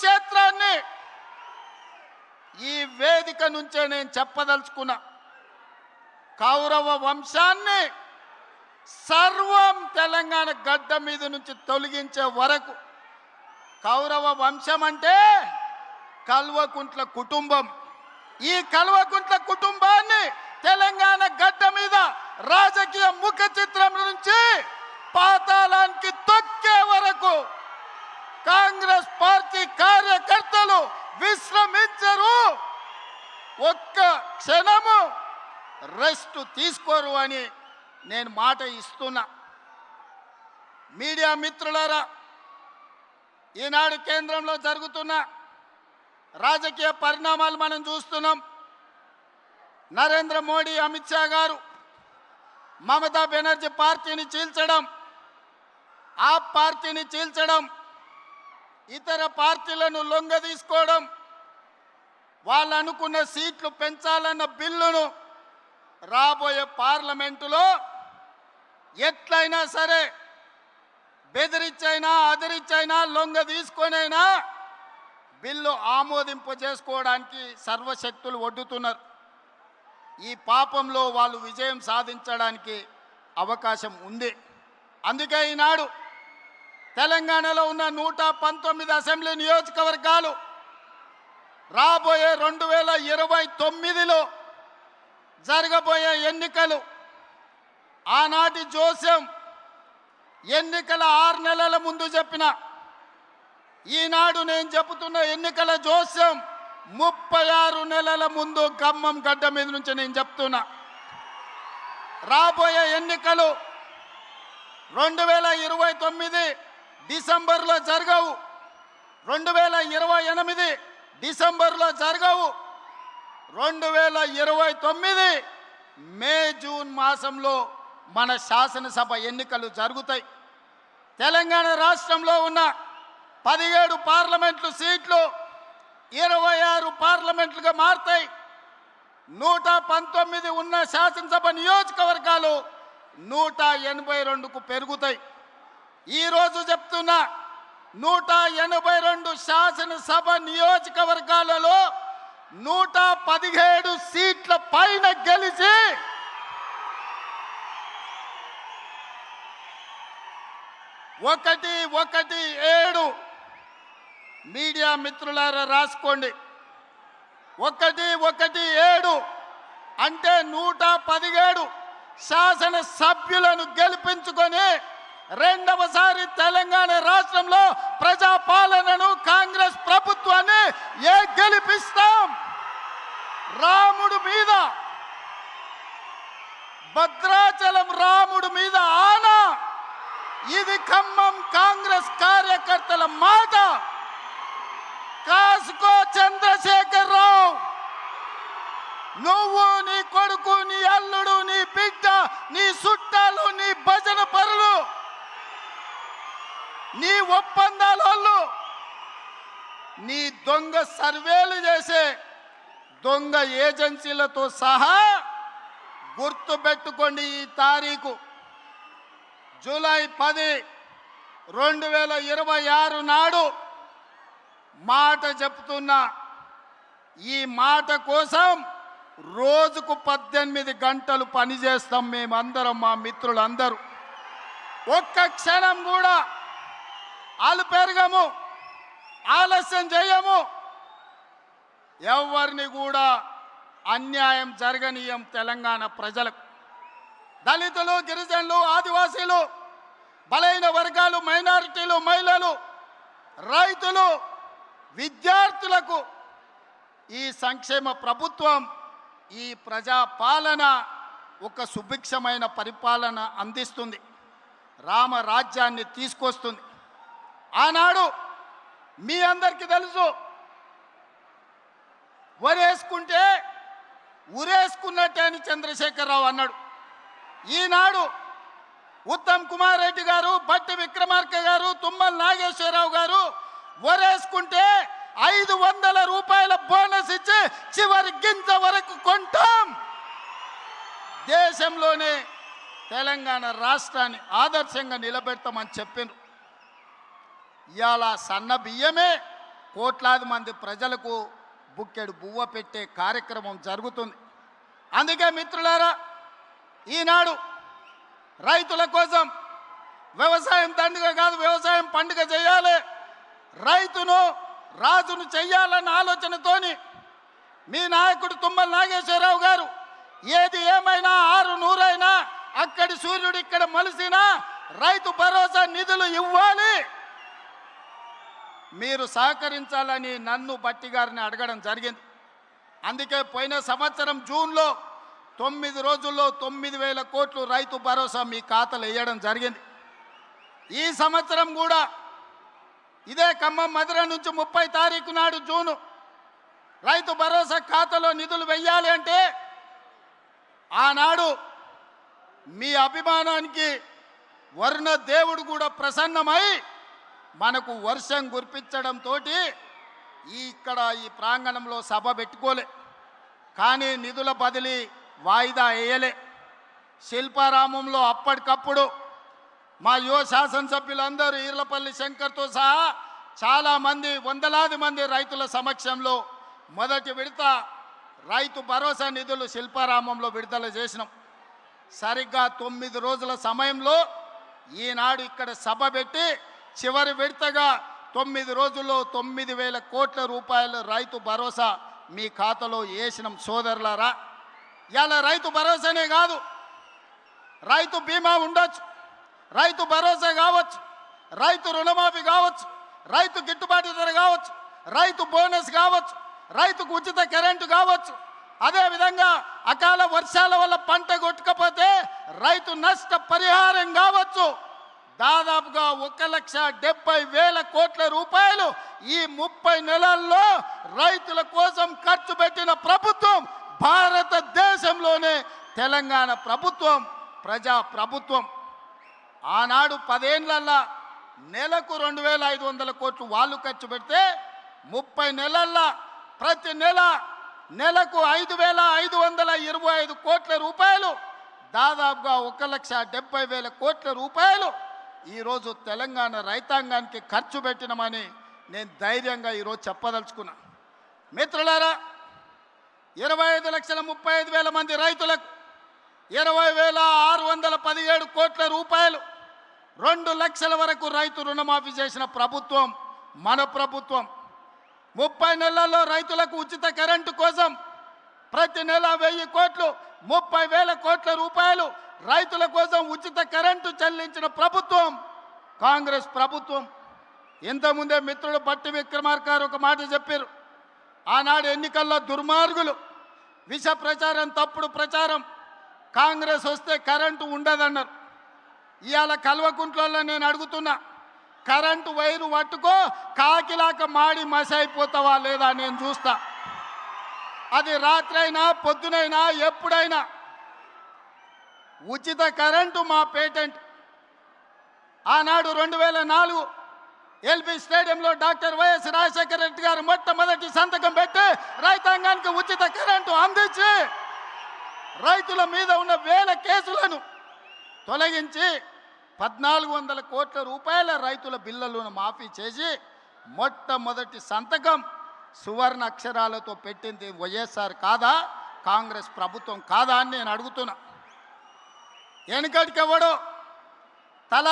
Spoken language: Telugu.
కురుక్షేత్రాన్ని ఈ వేదిక నుంచే నేను చెప్పదలుచుకున్నా. కౌరవ వంశాన్ని సర్వం తెలంగాణ గడ్డ మీద నుంచి తొలగించే వరకు. కౌరవ వంశం అంటే కల్వకుంట్ల కుటుంబం. ఈ కల్వకుంట్ల కుటుంబాన్ని తెలంగాణ గడ్డ మీద రాజకీయ ముఖ చిత్రం నుంచి పాతాళానికి తొక్కే వరకు కాంగ్రెస్ పార్టీ కార్యకర్తలు విశ్రమించరు, ఒక్క క్షణము రెస్ట్ తీసుకోరు అని నేను మాట ఇస్తున్నా. మీడియా మిత్రులారా, ఈనాడు కేంద్రంలో జరుగుతున్న రాజకీయ పరిణామాలు మనం చూస్తున్నాం. నరేంద్ర మోడీ, అమిత్ షా గారు మమతా బెనర్జీ పార్టీని చీల్చడం, ఆ పార్టీని చీల్చడం, ఇతర పార్టీలను లొంగదీసుకోవడం, వాళ్ళు అనుకున్న సీట్లు పెంచాలన్న బిల్లును రాబోయే పార్లమెంటులో ఎట్లయినా సరే బెదిరించైనా అదిరించైనా లొంగ తీసుకొనైనా బిల్లు ఆమోదింపు చేసుకోవడానికి సర్వశక్తులు ఒడ్డుతున్నారు. ఈ పాపంలో వాళ్ళు విజయం సాధించడానికి అవకాశం ఉంది. అందుకే ఈనాడు తెలంగాణలో ఉన్న 119 అసెంబ్లీ నియోజకవర్గాలు రాబోయే 2029లో జరగబోయే ఎన్నికలు, ఆనాటి జోస్యం ఎన్నికల 6 నెలల ముందు చెప్పిన, ఈనాడు నేను చెబుతున్న ఎన్నికల జోస్యం 36 నెలల ముందు ఖమ్మం గడ్డ మీద నుంచి నేను చెప్తున్నా. రాబోయే ఎన్నికలు 2029 డిసెంబర్లో జరగవు, 2028 డిసెంబర్లో జరగవు, 2029 మే జూన్ మాసంలో మన శాసనసభ ఎన్నికలు జరుగుతాయి. తెలంగాణ రాష్ట్రంలో ఉన్న 17 పార్లమెంట్లు సీట్లు 26 పార్లమెంట్లుగా మారుతాయి. 119 ఉన్న శాసనసభ నియోజకవర్గాలు 182కు పెరుగుతాయి. ఈరోజు చెప్తున్నా, 182 శాసనసభ నియోజకవర్గాలలో 117 సీట్ల పైన గెలిచి 117 మీడియా మిత్రులారా రాసుకోండి. 117 అంటే 117 శాసన సభ్యులను గెలిపించుకొని రెండవసారి తెలంగాణ రాష్ట్రంలో ప్రజాపాలనను కాంగ్రెస్ ప్రభుత్వాన్ని గెలిపిస్తాం. రాముడు మీద, భద్రాచలం రాముడు మీద ఆనా. ఇది ఖమ్మం కాంగ్రెస్ కార్యకర్తల మాట. కాసుకో చంద్రశేఖర్ రావు, నువ్వు, నీ కొడుకు, నీ అల్లుడు, నీ బిడ్డ, నీ చుట్టాలు, నీ భజన పరులు, నీ ఒప్పందాలు, నీ దొంగ సర్వేలు చేసే దొంగ ఏజెన్సీలతో సహా గుర్తుపెట్టుకోండి. ఈ తారీఖు జూలై 10, 2026 నాడు మాట చెప్తున్నా. ఈ మాట కోసం రోజుకు 18 గంటలు పనిచేస్తాం మేమందరం, మా మిత్రులందరూ. ఒక్క క్షణం కూడా అలుపెరగము, ఆలస్యం చేయము. ఎవరిని కూడా అన్యాయం జరగనీయం. తెలంగాణ ప్రజలకు, దళితులు, గిరిజనులు, ఆదివాసీలు, బలైన వర్గాలు, మైనారిటీలు, మహిళలు, రైతులు, విద్యార్థులకు ఈ సంక్షేమ ప్రభుత్వం, ఈ ప్రజాపాలన ఒక సుభిక్షమైన పరిపాలన అందిస్తుంది, రామరాజ్యాన్ని తీసుకొస్తుంది. ఆనాడు మీ అందరికీ తెలుసు, వరేసుకుంటే ఉరేసుకున్నట్టే అని చంద్రశేఖరరావు అన్నాడు. ఈనాడు ఉత్తమ్ కుమార్ రెడ్డి గారు, బట్టి విక్రమార్క గారు, తుమ్మల నాగేశ్వరరావు గారు వరేసుకుంటే 500 రూపాయల బోనస్ ఇచ్చి చివరి గింజ వరకు కొంటాం. దేశంలోనే తెలంగాణ రాష్ట్రాన్ని ఆదర్శంగా నిలబెడతామని చెప్పిండ్రు. ఇవాళ సన్న బియ్యమే కోట్లాది మంది ప్రజలకు బుక్కెడు బువ్వ పెట్టే కార్యక్రమం జరుగుతుంది. అందుకే మిత్రులారా, ఈనాడు రైతుల కోసం వ్యవసాయం దండుగ కాదు, వ్యవసాయం పండుగ చేయాలి, రైతును రాజును చెయ్యాలన్న ఆలోచనతోని మీ నాయకుడు తుమ్మల నాగేశ్వరరావు గారు ఏది ఏమైనా 600 అక్కడి సూర్యుడు ఇక్కడ మలిసినా రైతు భరోసా నిధులు ఇవ్వాలి, మీరు సహకరించాలని నన్ను బట్టి గారిని అడగడం జరిగింది. అందుకే పోయిన సంవత్సరం జూన్లో 9 రోజుల్లో 9,000 కోట్లు రైతు భరోసా మీ ఖాతాలో వేయడం జరిగింది. ఈ సంవత్సరం కూడా ఇదే ఖమ్మం మధుర నుంచి 30 తారీఖు నాడు జూను రైతు భరోసా ఖాతాలో నిధులు వెయ్యాలి అంటే ఆనాడు మీ అభిమానానికి వరుణ దేవుడు కూడా ప్రసన్నమై మనకు వర్షం కురిపించడంతో ఇక్కడ ఈ ప్రాంగణంలో సభ పెట్టుకోలే, కానీ నిధుల బదిలీ వాయిదా వేయలే. శిల్పారామంలో అప్పటికప్పుడు మా యువ శాసనసభ్యులందరూ ఈర్లపల్లి శంకర్తో సహా చాలామంది వందలాది మంది రైతుల సమక్షంలో మొదటి విడత రైతు భరోసా నిధులు శిల్పారామంలో విడుదల చేసినాం. సరిగ్గా 9 రోజుల సమయంలో ఈనాడు ఇక్కడ సభ పెట్టి చివరి విడతగా 9 రోజుల్లో 9,000 కోట్ల రూపాయలు రైతు భరోసా మీ ఖాతాలో వేసినాం. సోదరులారా, ఇలా రైతు భరోసానే కాదు, రైతు బీమా ఉండొచ్చు, రైతు భరోసా కావచ్చు, రైతు రుణమాఫీ కావచ్చు, రైతు గిట్టుబాటు ధర కావచ్చు, రైతు బోనస్ కావచ్చు, రైతుకు ఉచిత కరెంటు కావచ్చు, అదేవిధంగా అకాల వర్షాల వల్ల పంట కొట్టుకపోతే రైతు నష్ట పరిహారం కావచ్చు. దాదాపుగా 1,70,000 కోట్ల రూపాయలు ఈ 30 నెలల్లో రైతుల కోసం ఖర్చు పెట్టిన ప్రభుత్వం భారతదేశంలోనే తెలంగాణ ప్రభుత్వం, ప్రజా ప్రభుత్వం. ఆనాడు 10 ఏళ్లలో నెలకు 2,500 కోట్లు వాళ్ళు ఖర్చు పెడితే 30 నెలల్లో ప్రతి నెలకు 5,525 కోట్ల రూపాయలు, దాదాపుగా 1,70,000 కోట్ల రూపాయలు ఈరోజు తెలంగాణ రైతాంగానికి ఖర్చు పెట్టినమని నేను ధైర్యంగా ఈరోజు చెప్పదలుచుకున్నా. మిత్రులారా, 25,35,000 మంది రైతులకు 20,617 కోట్ల రూపాయలు, 2 లక్షల వరకు రైతు రుణమాఫీ చేసిన ప్రభుత్వం మన ప్రభుత్వం. 30 నెలల్లో రైతులకు ఉచిత కరెంటు కోసం ప్రతి నెల 1,000 కోట్లు, 30,000 కోట్ల రూపాయలు రైతుల కోసం ఉచిత కరెంటు చెల్లించిన ప్రభుత్వం కాంగ్రెస్ ప్రభుత్వం. ఇంతకుముందే మిత్రుడు బట్టి విక్రమార్క గారు ఒక మాట చెప్పారు. ఆనాడు ఎన్నికల్లో దుర్మార్గులు విష ప్రచారం, తప్పుడు ప్రచారం, కాంగ్రెస్ వస్తే కరెంటు ఉండదన్నారు. ఇవాళ కల్వకుంట్లలో నేను అడుగుతున్నా, కరెంటు వైరు పట్టుకో కాకిలాక మాడి మసైపోతావా లేదా నేను చూస్తా. అది రాత్రైనా పొద్దునైనా ఎప్పుడైనా ఉచిత కరెంటు మా పేటెంట్. ఆనాడు 2004 ఎల్బీ స్టేడియంలో డాక్టర్ వైఎస్ రాజశేఖర రెడ్డి గారు మొట్టమొదటి సంతకం పెట్టి రైతాంగానికి ఉచిత కరెంటు అందించి రైతుల మీద ఉన్న 1000 కేసులను తొలగించి 1,400 కోట్ల రూపాయల రైతుల బిల్లులను మాఫీ చేసి మొట్టమొదటి సంతకం సువర్ణ అక్షరాలతో పెట్టింది వైఎస్ఆర్ కాదా, కాంగ్రెస్ ప్రభుత్వం కాదా అని నేను అడుగుతున్నా. వెనుకటికెవడో తలా